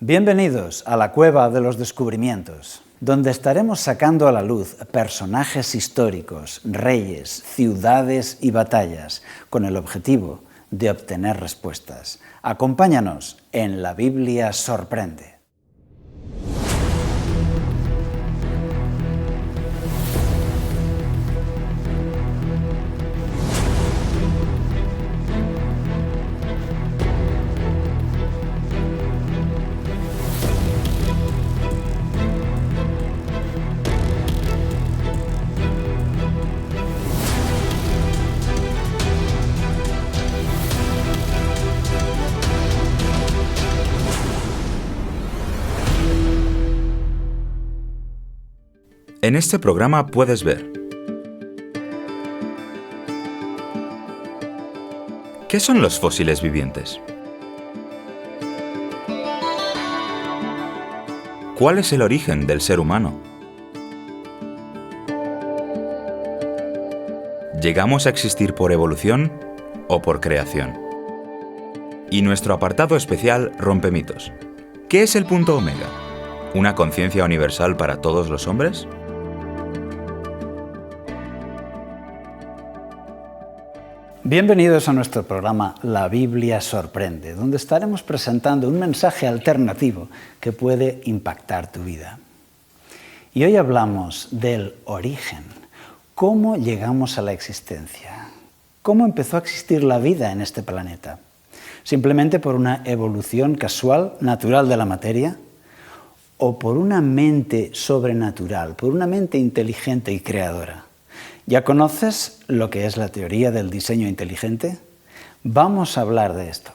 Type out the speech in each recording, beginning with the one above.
Bienvenidos a la Cueva de los Descubrimientos, donde estaremos sacando a la luz personajes históricos, reyes, ciudades y batallas, con el objetivo de obtener respuestas. Acompáñanos en La Biblia Sorprende. En este programa puedes ver: ¿qué son los fósiles vivientes? ¿Cuál es el origen del ser humano? ¿Llegamos a existir por evolución o por creación? Y nuestro apartado especial Rompemitos. ¿Qué es el punto omega? ¿Una conciencia universal para todos los hombres? Bienvenidos a nuestro programa La Biblia Sorprende, donde estaremos presentando un mensaje alternativo que puede impactar tu vida. Y hoy hablamos del origen, cómo llegamos a la existencia, cómo empezó a existir la vida en este planeta. ¿Simplemente por una evolución casual, natural de la materia? ¿O por una mente sobrenatural, por una mente inteligente y creadora? ¿Ya conoces lo que es la teoría del diseño inteligente? Vamos a hablar de esto.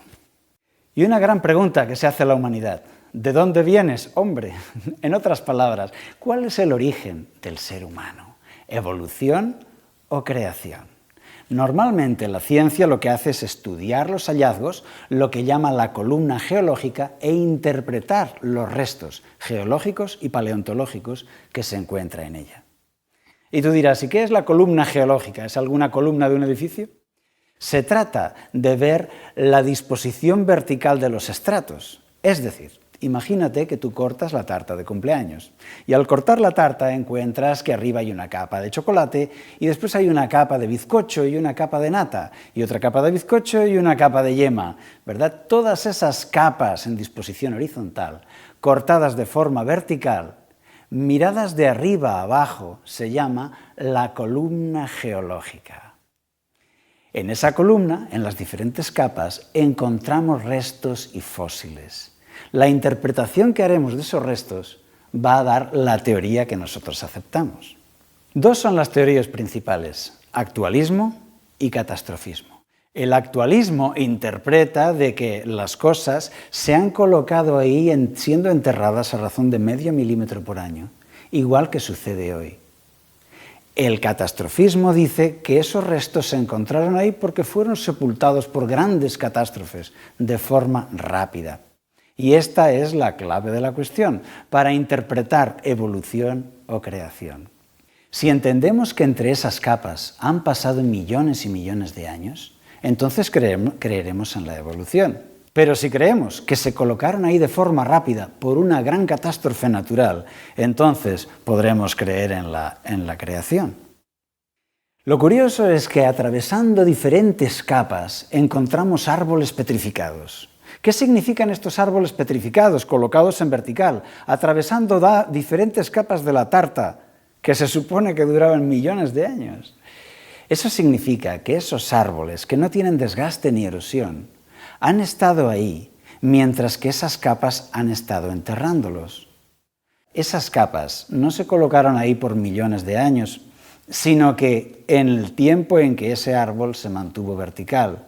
Y una gran pregunta que se hace a la humanidad: ¿de dónde vienes, hombre? En otras palabras, ¿cuál es el origen del ser humano? ¿Evolución o creación? Normalmente la ciencia lo que hace es estudiar los hallazgos, lo que llama la columna geológica, e interpretar los restos geológicos y paleontológicos que se encuentran en ella. Y tú dirás, ¿y qué es la columna geológica? ¿Es alguna columna de un edificio? Se trata de ver la disposición vertical de los estratos. Es decir, imagínate que tú cortas la tarta de cumpleaños y al cortar la tarta encuentras que arriba hay una capa de chocolate y después hay una capa de bizcocho y una capa de nata y otra capa de bizcocho y una capa de yema, ¿verdad? Todas esas capas en disposición horizontal, cortadas de forma vertical, miradas de arriba a abajo, se llama la columna geológica. En esa columna, en las diferentes capas, encontramos restos y fósiles. La interpretación que haremos de esos restos va a dar la teoría que nosotros aceptamos. Dos son las teorías principales: actualismo y catastrofismo. El actualismo interpreta de que las cosas se han colocado ahí siendo enterradas a razón de medio milímetro por año, igual que sucede hoy. El catastrofismo dice que esos restos se encontraron ahí porque fueron sepultados por grandes catástrofes de forma rápida. Y esta es la clave de la cuestión para interpretar evolución o creación. Si entendemos que entre esas capas han pasado millones y millones de años, entonces creeremos en la evolución. Pero si creemos que se colocaron ahí de forma rápida por una gran catástrofe natural, entonces podremos creer en la creación. Lo curioso es que atravesando diferentes capas encontramos árboles petrificados. ¿Qué significan estos árboles petrificados colocados en vertical, atravesando diferentes capas de la tarta, que se supone que duraban millones de años? Eso significa que esos árboles, que no tienen desgaste ni erosión, han estado ahí mientras que esas capas han estado enterrándolos. Esas capas no se colocaron ahí por millones de años, sino que en el tiempo en que ese árbol se mantuvo vertical.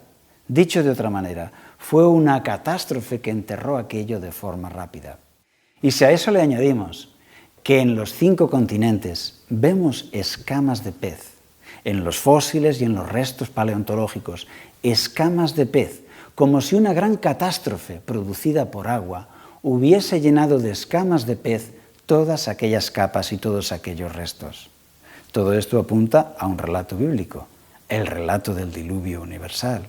Dicho de otra manera, fue una catástrofe que enterró aquello de forma rápida. Y si a eso le añadimos que en los 5 continentes vemos escamas de pez, en los fósiles y en los restos paleontológicos, escamas de pez, como si una gran catástrofe producida por agua hubiese llenado de escamas de pez todas aquellas capas y todos aquellos restos. Todo esto apunta a un relato bíblico, el relato del diluvio universal.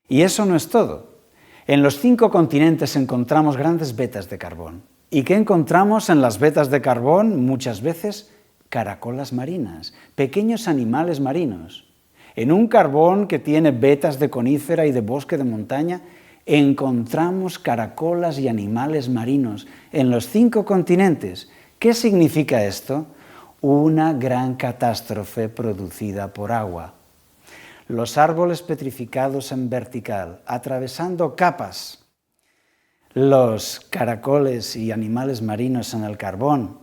Y eso no es todo. En los 5 continentes encontramos grandes vetas de carbón. ¿Y qué encontramos en las vetas de carbón? Muchas veces caracolas marinas, pequeños animales marinos. En un carbón que tiene vetas de conífera y de bosque de montaña, encontramos caracolas y animales marinos en los 5 continentes. ¿Qué significa esto? Una gran catástrofe producida por agua. Los árboles petrificados en vertical, atravesando capas. Los caracoles y animales marinos en el carbón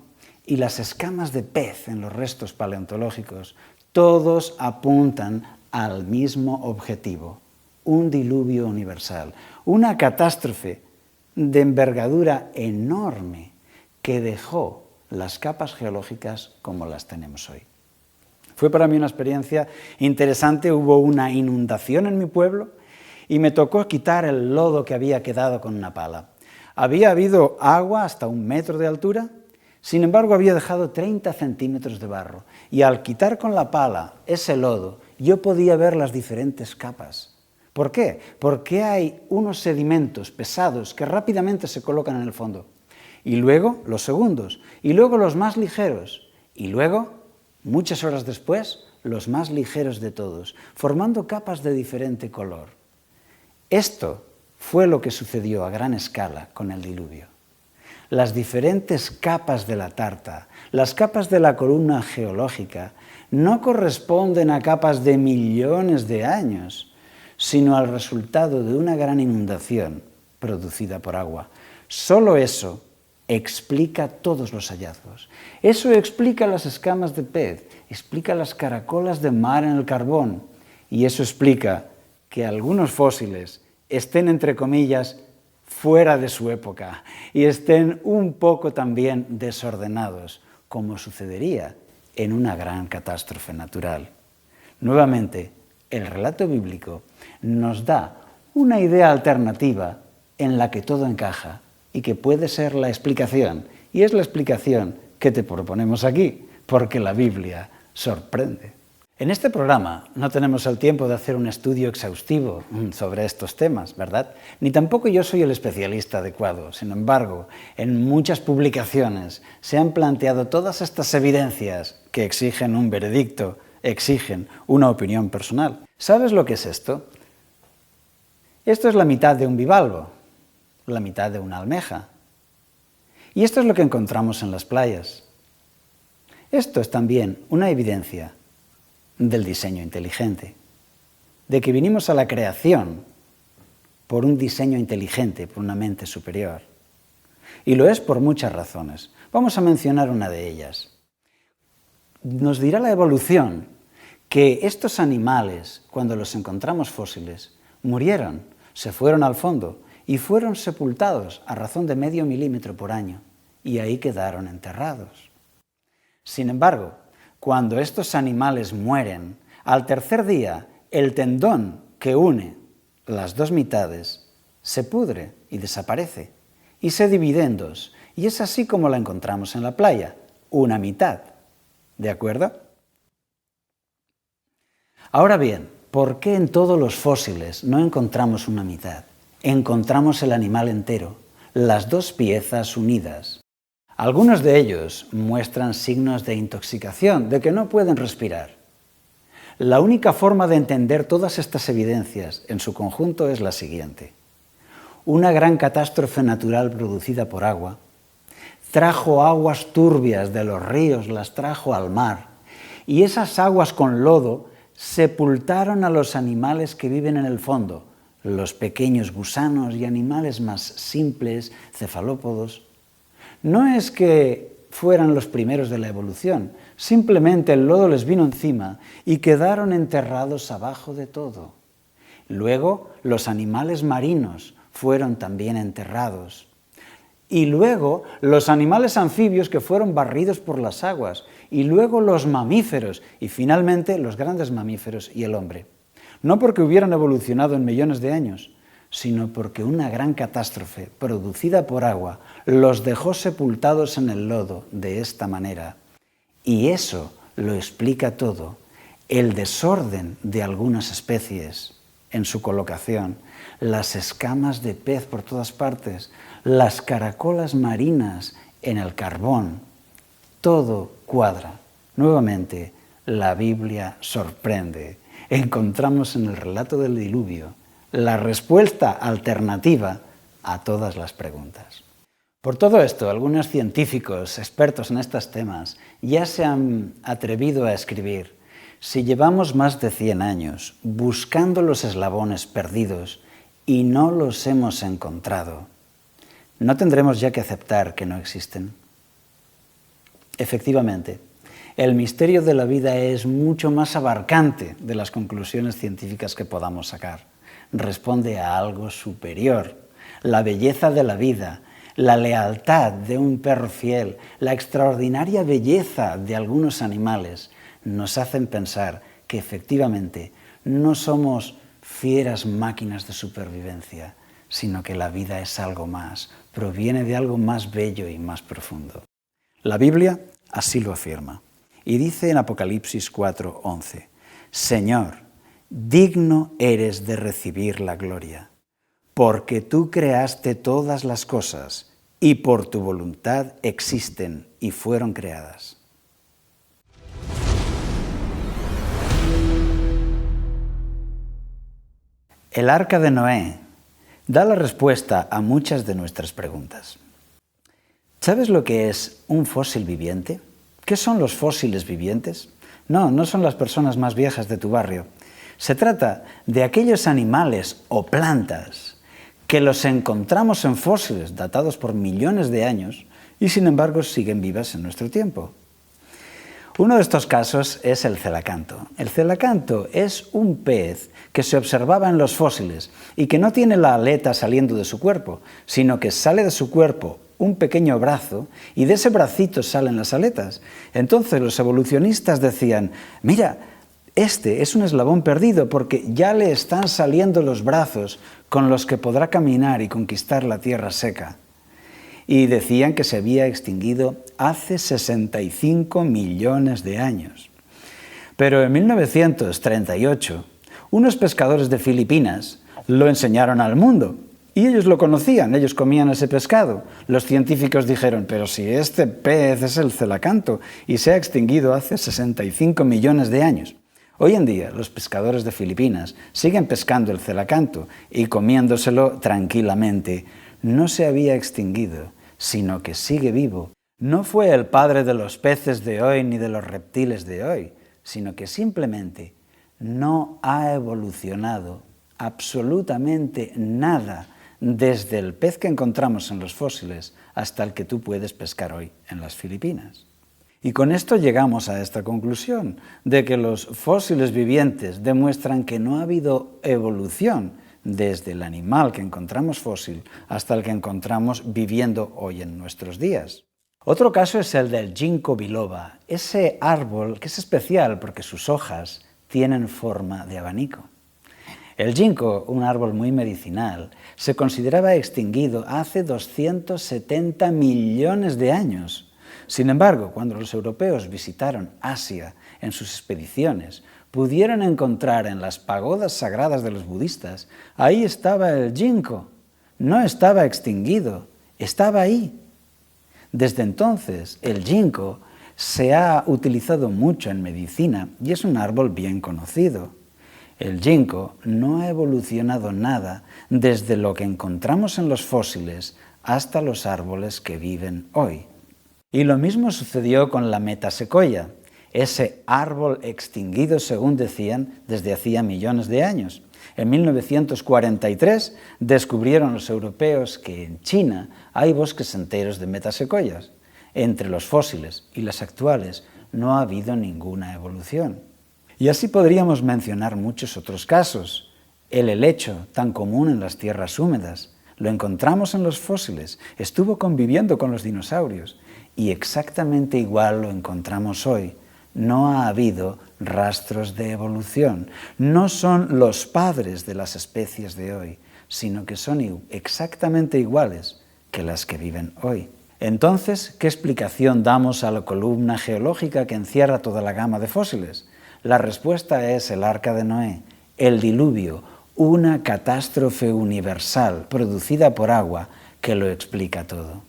y las escamas de pez en los restos paleontológicos, todos apuntan al mismo objetivo, un diluvio universal, una catástrofe de envergadura enorme que dejó las capas geológicas como las tenemos hoy. Fue para mí una experiencia interesante. Hubo una inundación en mi pueblo y me tocó quitar el lodo que había quedado con una pala. Había habido agua hasta 1 metro de altura, sin embargo había dejado 30 centímetros de barro y al quitar con la pala ese lodo yo podía ver las diferentes capas. ¿Por qué? Porque hay unos sedimentos pesados que rápidamente se colocan en el fondo. Y luego los segundos, y luego los más ligeros, y luego, muchas horas después, los más ligeros de todos, formando capas de diferente color. Esto fue lo que sucedió a gran escala con el diluvio. Las diferentes capas de la tarta, las capas de la columna geológica, no corresponden a capas de millones de años, sino al resultado de una gran inundación producida por agua. Solo eso explica todos los hallazgos. Eso explica las escamas de pez, explica las caracolas de mar en el carbón, y eso explica que algunos fósiles estén, entre comillas, fuera de su época y estén un poco también desordenados, como sucedería en una gran catástrofe natural. Nuevamente, el relato bíblico nos da una idea alternativa en la que todo encaja y que puede ser la explicación, y es la explicación que te proponemos aquí, porque la Biblia sorprende. En este programa no tenemos el tiempo de hacer un estudio exhaustivo sobre estos temas, ¿verdad? Ni tampoco yo soy el especialista adecuado. Sin embargo, en muchas publicaciones se han planteado todas estas evidencias que exigen un veredicto, exigen una opinión personal. ¿Sabes lo que es esto? Esto es la mitad de un bivalvo, la mitad de una almeja. Y esto es lo que encontramos en las playas. Esto es también una evidencia del diseño inteligente, de que vinimos a la creación por un diseño inteligente, por una mente superior. Y lo es por muchas razones. Vamos a mencionar una de ellas. Nos dirá la evolución que estos animales, cuando los encontramos fósiles, murieron, se fueron al fondo y fueron sepultados a razón de medio milímetro por año, y ahí quedaron enterrados. Sin embargo, cuando estos animales mueren, al tercer día, el tendón que une las dos mitades se pudre y desaparece, y se divide en dos, y es así como la encontramos en la playa, una mitad. ¿De acuerdo? Ahora bien, ¿por qué en todos los fósiles no encontramos una mitad? Encontramos el animal entero, las dos piezas unidas. Algunos de ellos muestran signos de intoxicación, de que no pueden respirar. La única forma de entender todas estas evidencias en su conjunto es la siguiente. Una gran catástrofe natural producida por agua trajo aguas turbias de los ríos, las trajo al mar, y esas aguas con lodo sepultaron a los animales que viven en el fondo, los pequeños gusanos y animales más simples, cefalópodos. No es que fueran los primeros de la evolución, simplemente el lodo les vino encima y quedaron enterrados abajo de todo. Luego los animales marinos fueron también enterrados. Y luego los animales anfibios que fueron barridos por las aguas. Y luego los mamíferos y finalmente los grandes mamíferos y el hombre. No porque hubieran evolucionado en millones de años, sino porque una gran catástrofe producida por agua los dejó sepultados en el lodo de esta manera. Y eso lo explica todo, el desorden de algunas especies en su colocación, las escamas de pez por todas partes, las caracolas marinas en el carbón, todo cuadra. Nuevamente, la Biblia sorprende. Encontramos en el relato del diluvio la respuesta alternativa a todas las preguntas. Por todo esto, algunos científicos expertos en estos temas ya se han atrevido a escribir: si llevamos más de 100 años buscando los eslabones perdidos y no los hemos encontrado, ¿no tendremos ya que aceptar que no existen? Efectivamente, el misterio de la vida es mucho más abarcante de las conclusiones científicas que podamos sacar. Responde a algo superior. La belleza de la vida, la lealtad de un perro fiel, la extraordinaria belleza de algunos animales nos hacen pensar que efectivamente no somos fieras máquinas de supervivencia, sino que la vida es algo más, proviene de algo más bello y más profundo. La Biblia así lo afirma. Y dice en Apocalipsis 4:11, Señor, digno eres de recibir la gloria, porque tú creaste todas las cosas y por tu voluntad existen y fueron creadas. El Arca de Noé da la respuesta a muchas de nuestras preguntas. ¿Sabes lo que es un fósil viviente? ¿Qué son los fósiles vivientes? No son las personas más viejas de tu barrio. Se trata de aquellos animales o plantas que los encontramos en fósiles datados por millones de años y sin embargo siguen vivas en nuestro tiempo. Uno de estos casos es el celacanto. El celacanto es un pez que se observaba en los fósiles y que no tiene la aleta saliendo de su cuerpo, sino que sale de su cuerpo un pequeño brazo y de ese bracito salen las aletas. Entonces los evolucionistas decían, mira, este es un eslabón perdido porque ya le están saliendo los brazos con los que podrá caminar y conquistar la tierra seca. Y decían que se había extinguido hace 65 millones de años. Pero en 1938, unos pescadores de Filipinas lo enseñaron al mundo. Y ellos lo conocían, ellos comían ese pescado. Los científicos dijeron, pero si este pez es el celacanto y se ha extinguido hace 65 millones de años. Hoy en día los pescadores de Filipinas siguen pescando el celacanto y comiéndoselo tranquilamente. No se había extinguido, sino que sigue vivo. No fue el padre de los peces de hoy ni de los reptiles de hoy, sino que simplemente no ha evolucionado absolutamente nada desde el pez que encontramos en los fósiles hasta el que tú puedes pescar hoy en las Filipinas. Y con esto llegamos a esta conclusión, de que los fósiles vivientes demuestran que no ha habido evolución desde el animal que encontramos fósil hasta el que encontramos viviendo hoy en nuestros días. Otro caso es el del ginkgo biloba, ese árbol que es especial porque sus hojas tienen forma de abanico. El ginkgo, un árbol muy medicinal, se consideraba extinguido hace 270 millones de años. Sin embargo, cuando los europeos visitaron Asia en sus expediciones, pudieron encontrar en las pagodas sagradas de los budistas, ahí estaba el ginkgo. No estaba extinguido, estaba ahí. Desde entonces, el ginkgo se ha utilizado mucho en medicina y es un árbol bien conocido. El ginkgo no ha evolucionado nada desde lo que encontramos en los fósiles hasta los árboles que viven hoy. Y lo mismo sucedió con la metasequoia, ese árbol extinguido, según decían, desde hacía millones de años. En 1943 descubrieron los europeos que en China hay bosques enteros de metasequoias. Entre los fósiles y las actuales no ha habido ninguna evolución. Y así podríamos mencionar muchos otros casos. El helecho, tan común en las tierras húmedas, lo encontramos en los fósiles, estuvo conviviendo con los dinosaurios y exactamente igual lo encontramos hoy. No ha habido rastros de evolución. No son los padres de las especies de hoy, sino que son exactamente iguales que las que viven hoy. Entonces, ¿qué explicación damos a la columna geológica que encierra toda la gama de fósiles? La respuesta es el Arca de Noé, el diluvio una catástrofe universal producida por agua que lo explica todo.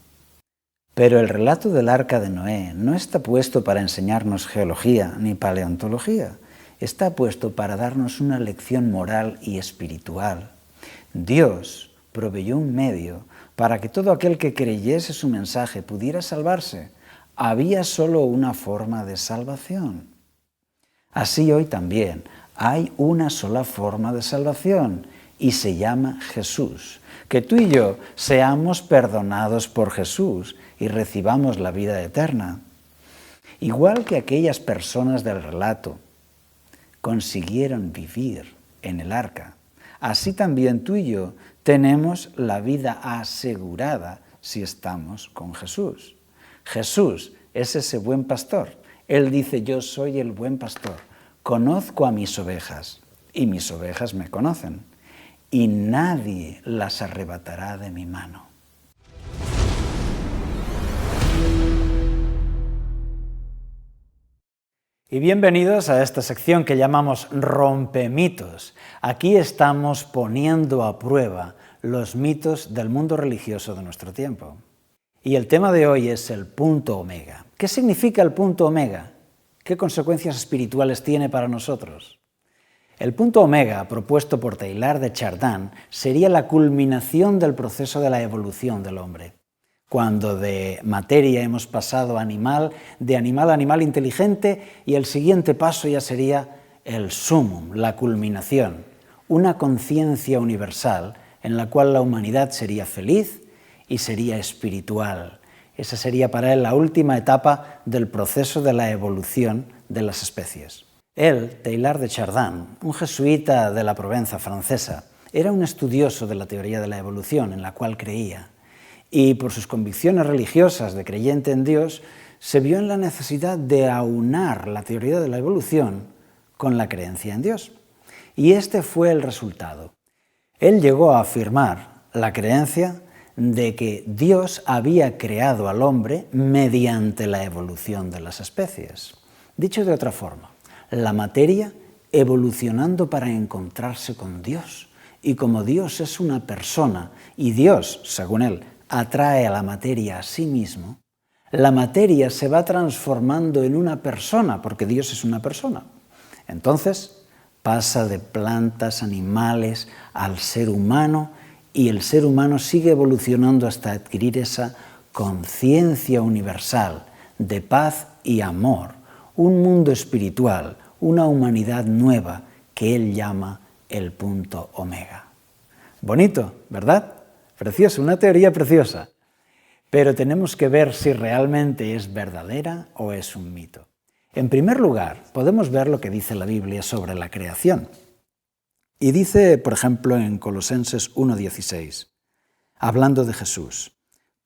Pero el relato del arca de Noé no está puesto para enseñarnos geología ni paleontología. Está puesto para darnos una lección moral y espiritual. Dios proveyó un medio para que todo aquel que creyese su mensaje pudiera salvarse. Había solo una forma de salvación. Así hoy también hay una sola forma de salvación y se llama Jesús. Que tú y yo seamos perdonados por Jesús y recibamos la vida eterna. Igual que aquellas personas del relato consiguieron vivir en el arca, así también tú y yo tenemos la vida asegurada si estamos con Jesús. Jesús es ese buen pastor. Él dice, yo soy el buen pastor. Conozco a mis ovejas y mis ovejas me conocen y nadie las arrebatará de mi mano. Y bienvenidos a esta sección que llamamos Rompemitos. Aquí estamos poniendo a prueba los mitos del mundo religioso de nuestro tiempo. Y el tema de hoy es el punto omega. ¿Qué significa el punto omega? ¿Qué consecuencias espirituales tiene para nosotros? El punto omega, propuesto por Teilhard de Chardin, sería la culminación del proceso de la evolución del hombre. Cuando de materia hemos pasado a animal, de animal a animal inteligente, y el siguiente paso ya sería el sumum, la culminación, una conciencia universal en la cual la humanidad sería feliz y sería espiritual. Esa sería para él la última etapa del proceso de la evolución de las especies. Él, Teilhard de Chardin, un jesuita de la Provenza francesa, era un estudioso de la teoría de la evolución en la cual creía. Y por sus convicciones religiosas de creyente en Dios, se vio en la necesidad de aunar la teoría de la evolución con la creencia en Dios. Y este fue el resultado. Él llegó a afirmar la creencia de que Dios había creado al hombre mediante la evolución de las especies. Dicho de otra forma, la materia evolucionando para encontrarse con Dios. Y como Dios es una persona y Dios, según él, atrae a la materia a sí mismo, la materia se va transformando en una persona, porque Dios es una persona. Entonces pasa de plantas, animales, al ser humano, y el ser humano sigue evolucionando hasta adquirir esa conciencia universal de paz y amor, un mundo espiritual, una humanidad nueva que él llama el punto omega. Bonito, ¿verdad? Precioso, una teoría preciosa. Pero tenemos que ver si realmente es verdadera o es un mito. En primer lugar, podemos ver lo que dice la Biblia sobre la creación. Y dice, por ejemplo, en Colosenses 1:16, hablando de Jesús,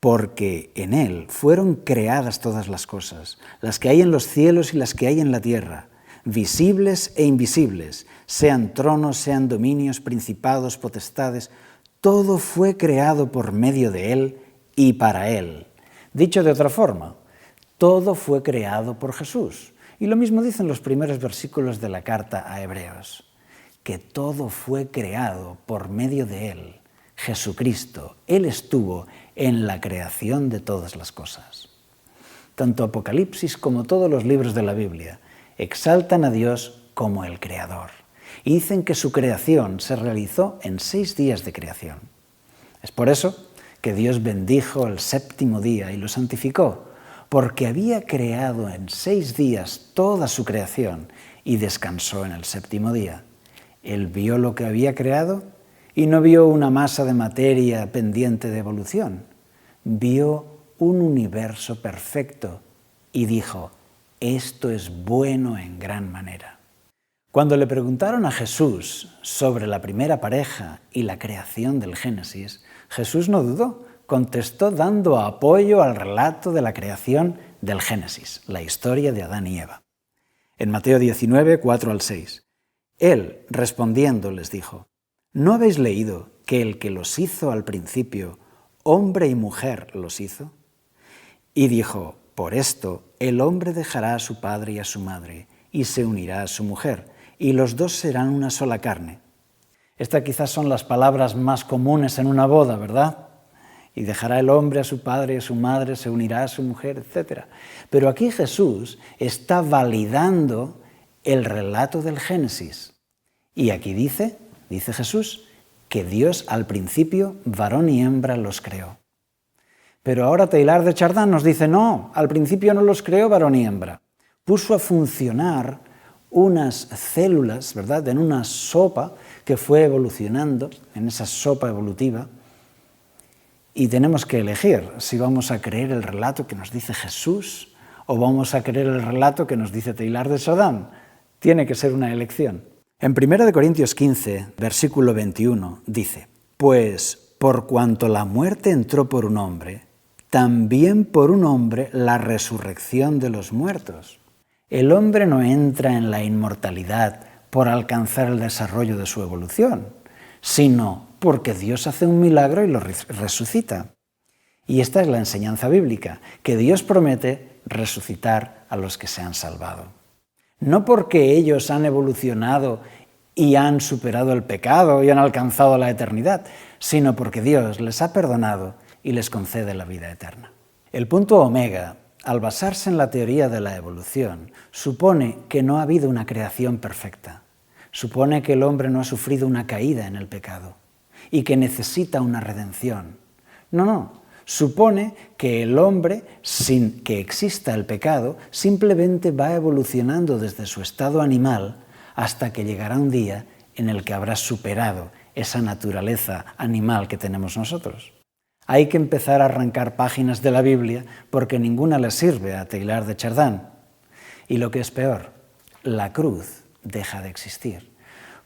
porque en Él fueron creadas todas las cosas, las que hay en los cielos y las que hay en la tierra, visibles e invisibles, sean tronos, sean dominios, principados, potestades, todo fue creado por medio de Él y para Él. Dicho de otra forma, todo fue creado por Jesús. Y lo mismo dicen los primeros versículos de la carta a Hebreos, que todo fue creado por medio de Él, Jesucristo. Él estuvo en la creación de todas las cosas. Tanto Apocalipsis como todos los libros de la Biblia exaltan a Dios como el Creador. Y dicen que su creación se realizó en 6 días de creación. Es por eso que Dios bendijo el séptimo día y lo santificó, porque había creado en 6 días toda su creación y descansó en el séptimo día. Él vio lo que había creado y no vio una masa de materia pendiente de evolución. Vio un universo perfecto y dijo, esto es bueno en gran manera. Cuando le preguntaron a Jesús sobre la primera pareja y la creación del Génesis, Jesús no dudó, contestó dando apoyo al relato de la creación del Génesis, la historia de Adán y Eva. En Mateo 19, 4-6, Él, respondiendo, les dijo, ¿no habéis leído que el que los hizo al principio, hombre y mujer los hizo? Y dijo, por esto el hombre dejará a su padre y a su madre, y se unirá a su mujer, y los dos serán una sola carne. Estas quizás son las palabras más comunes en una boda, ¿verdad? Y dejará el hombre a su padre y a su madre, se unirá a su mujer, etc. Pero aquí Jesús está validando el relato del Génesis. Y aquí dice Jesús, que Dios al principio, varón y hembra, los creó. Pero ahora Teilhard de Chardin nos dice, no, al principio no los creó varón y hembra. Puso a funcionar unas células, ¿verdad?, en una sopa que fue evolucionando, en esa sopa evolutiva, y tenemos que elegir si vamos a creer el relato que nos dice Jesús o vamos a creer el relato que nos dice Teilhard de Chardin. Tiene que ser una elección. En 1 Corintios 15, versículo 21, dice, pues por cuanto la muerte entró por un hombre, también por un hombre la resurrección de los muertos. El hombre no entra en la inmortalidad por alcanzar el desarrollo de su evolución, sino porque Dios hace un milagro y lo resucita. Y esta es la enseñanza bíblica, que Dios promete resucitar a los que se han salvado. No porque ellos han evolucionado y han superado el pecado y han alcanzado la eternidad, sino porque Dios les ha perdonado y les concede la vida eterna. El punto omega, al basarse en la teoría de la evolución, supone que no ha habido una creación perfecta. Supone que el hombre no ha sufrido una caída en el pecado y que necesita una redención. No. Supone que el hombre, sin que exista el pecado, simplemente va evolucionando desde su estado animal hasta que llegará un día en el que habrá superado esa naturaleza animal que tenemos nosotros. Hay que empezar a arrancar páginas de la Biblia porque ninguna le sirve a Teilhard de Chardin. Y lo que es peor, la cruz deja de existir.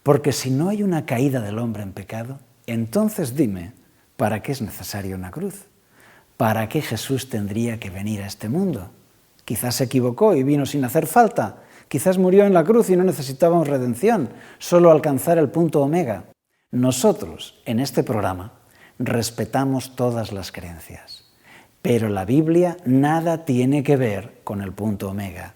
Porque si no hay una caída del hombre en pecado, entonces dime, ¿para qué es necesaria una cruz? ¿Para qué Jesús tendría que venir a este mundo? Quizás se equivocó y vino sin hacer falta. Quizás murió en la cruz y no necesitábamos redención, solo alcanzar el punto omega. Nosotros, en este programa, respetamos todas las creencias, pero la Biblia nada tiene que ver con el punto omega.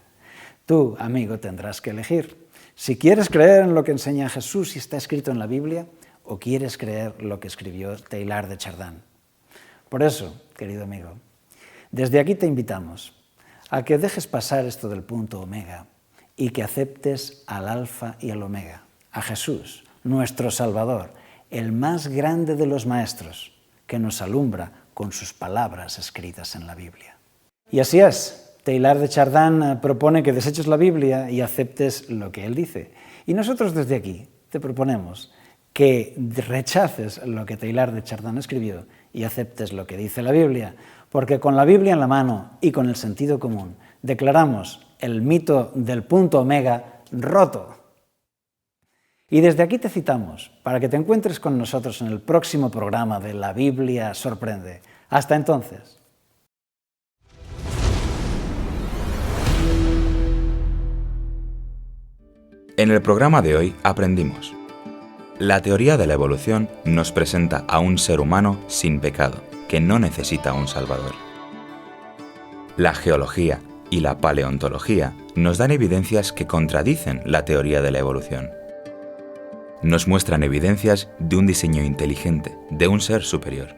Tú, amigo, tendrás que elegir. Si quieres creer en lo que enseña Jesús y está escrito en la Biblia, o quieres creer lo que escribió Teilhard de Chardin. Por eso, querido amigo, desde aquí te invitamos a que dejes pasar esto del punto omega y que aceptes al alfa y al omega, a Jesús, nuestro Salvador, el más grande de los maestros, que nos alumbra con sus palabras escritas en la Biblia. Y así es, Teilhard de Chardin propone que deseches la Biblia y aceptes lo que él dice. Y nosotros desde aquí te proponemos que rechaces lo que Teilhard de Chardin escribió y aceptes lo que dice la Biblia, porque con la Biblia en la mano y con el sentido común declaramos el mito del punto omega roto. Y desde aquí te citamos para que te encuentres con nosotros en el próximo programa de La Biblia Sorprende. Hasta entonces. En el programa de hoy aprendimos: la teoría de la evolución nos presenta a un ser humano sin pecado, que no necesita un salvador. La geología y la paleontología nos dan evidencias que contradicen la teoría de la evolución. Nos muestran evidencias de un diseño inteligente, de un ser superior.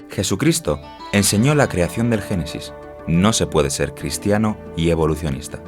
Jesucristo enseñó la creación del Génesis. No se puede ser cristiano y evolucionista.